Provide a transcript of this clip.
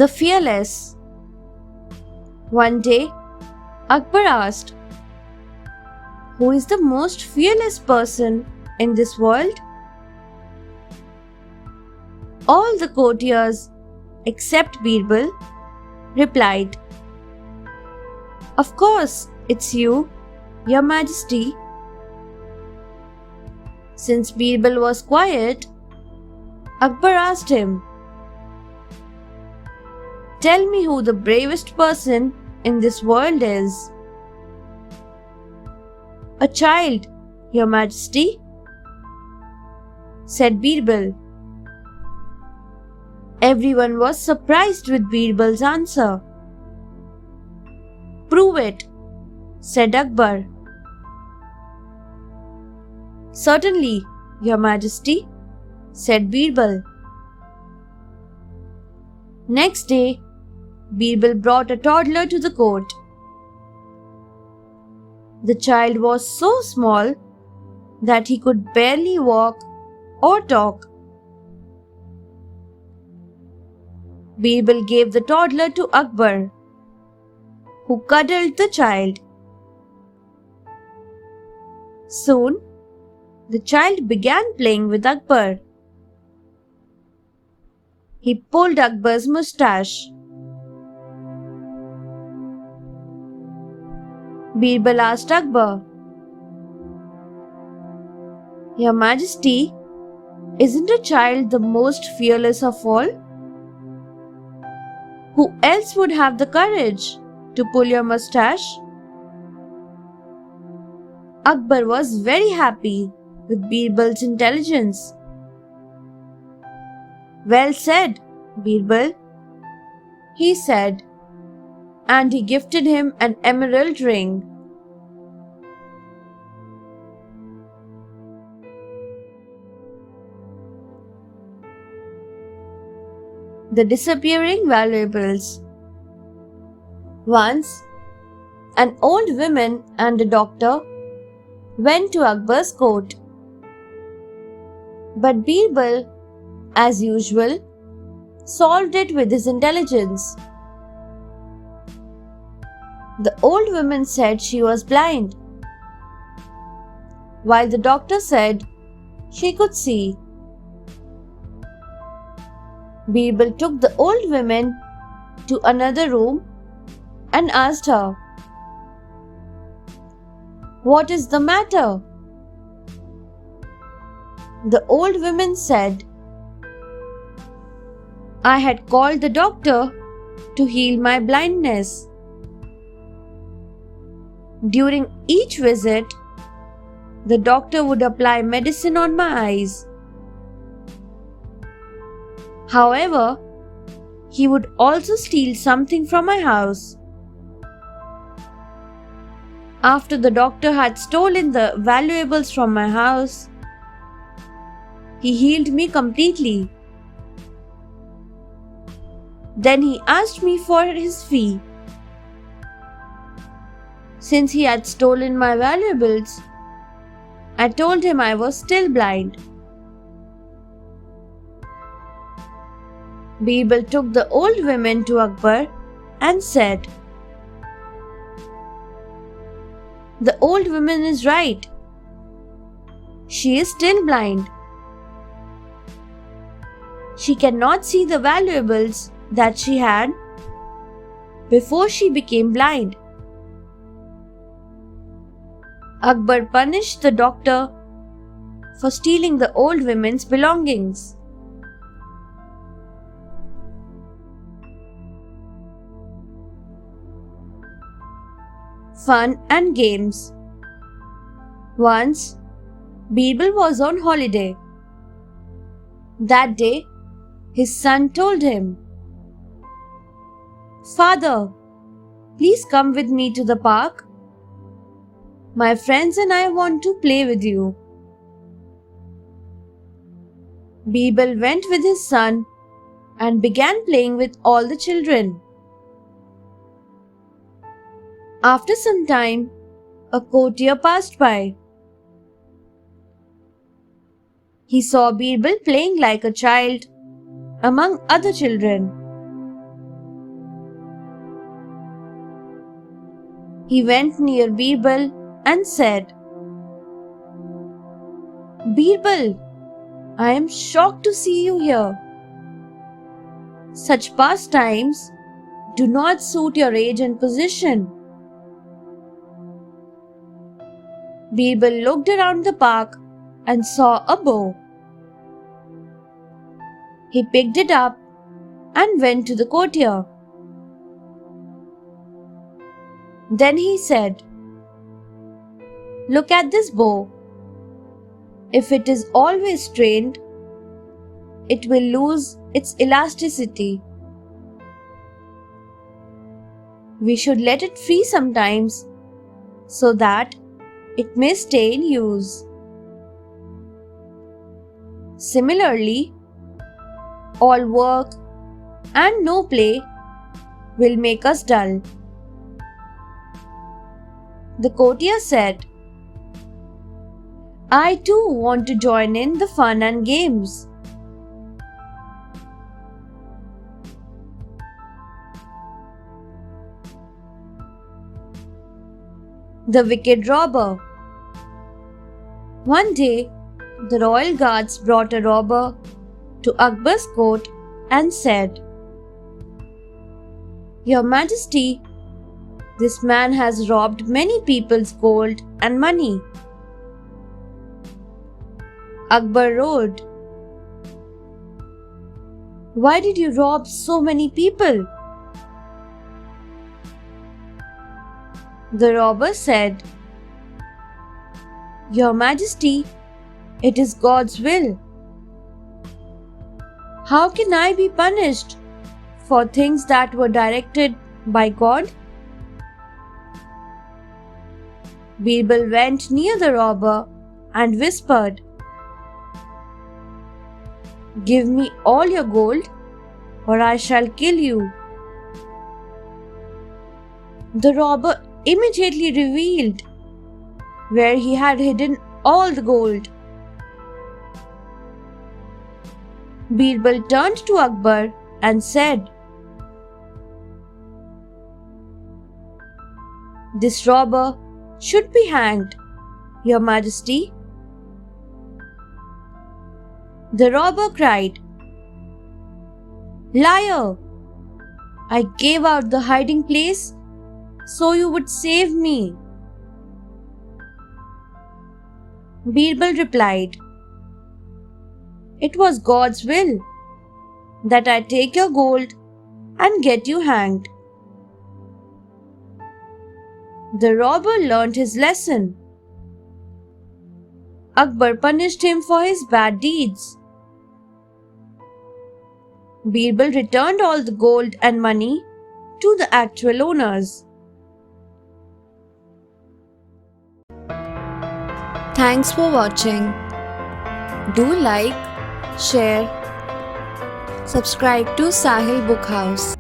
The fearless. One day, Akbar asked, "Who is the most fearless person in this world?" All the courtiers, except Birbal, replied, "Of course, it's you, Your Majesty." Since Birbal was quiet, Akbar asked him, "Tell me who the bravest person in this world is." "A child, Your Majesty," said Birbal. Everyone was surprised with Birbal's answer. "Prove it," said Akbar. "Certainly, Your Majesty," said Birbal. Next day, Birbal brought a toddler to the court. The child was so small that he could barely walk or talk. Birbal gave the toddler to Akbar, who cuddled the child. Soon, the child began playing with Akbar. He pulled Akbar's moustache. Birbal asked Akbar, "Your Majesty, isn't a child the most fearless of all? Who else would have the courage to pull your moustache?" Akbar was very happy with Birbal's intelligence. "Well said, Birbal," he said, and he gifted him an emerald ring. The disappearing valuables. Once, an old woman and a doctor went to Akbar's court. But Birbal, as usual, solved it with his intelligence. The old woman said she was blind, while the doctor said she could see. Birbal took the old woman to another room and asked her, "What is the matter?" The old woman said, "I had called the doctor to heal my blindness. During each visit, the doctor would apply medicine on my eyes. However, he would also steal something from my house. After the doctor had stolen the valuables from my house, he healed me completely. Then he asked me for his fee. Since he had stolen my valuables, I told him I was still blind." Birbal took the old woman to Akbar and said, "The old woman is right. She is still blind. She cannot see the valuables that she had before she became blind." Akbar punished the doctor for stealing the old woman's belongings. Fun and games. Once, Birbal was on holiday. That day, his son told him, "Father, please come with me to the park. My friends and I want to play with you." Birbal went with his son and began playing with all the children. After some time, a courtier passed by. He saw Birbal playing like a child among other children. He went near Birbal and said, Birbal, I am shocked to see you here. Such pastimes do not suit your age and position. Birbal looked around the park and saw a bow. He picked it up and went to the courtier. Then he said, Look at this bow. If it is always strained, it will lose its elasticity. We should let it free sometimes so that it may stay in use. Similarly, all work and no play will make us dull. The courtier said, I too want to join in the fun and games. The wicked robber. One day, the royal guards brought a robber to Akbar's court and said, Your Majesty, this man has robbed many people's gold and money. Akbar roared, Why did you rob so many people? The robber said, Your Majesty, it is God's will. How can I be punished for things that were directed by God? Birbal went near the robber and whispered, Give me all your gold, or I shall kill you. The robber immediately revealed where he had hidden all the gold. Birbal turned to Akbar and said, This robber should be hanged, Your Majesty. The robber cried, Liar! I gave out the hiding place so you would save me. Birbal replied, It was God's will that I take your gold and get you hanged. The robber learnt his lesson. Akbar punished him for his bad deeds. Birbal returned all the gold and money to the actual owners. Thanks for watching. Do like, share, subscribe to Sahil Book House.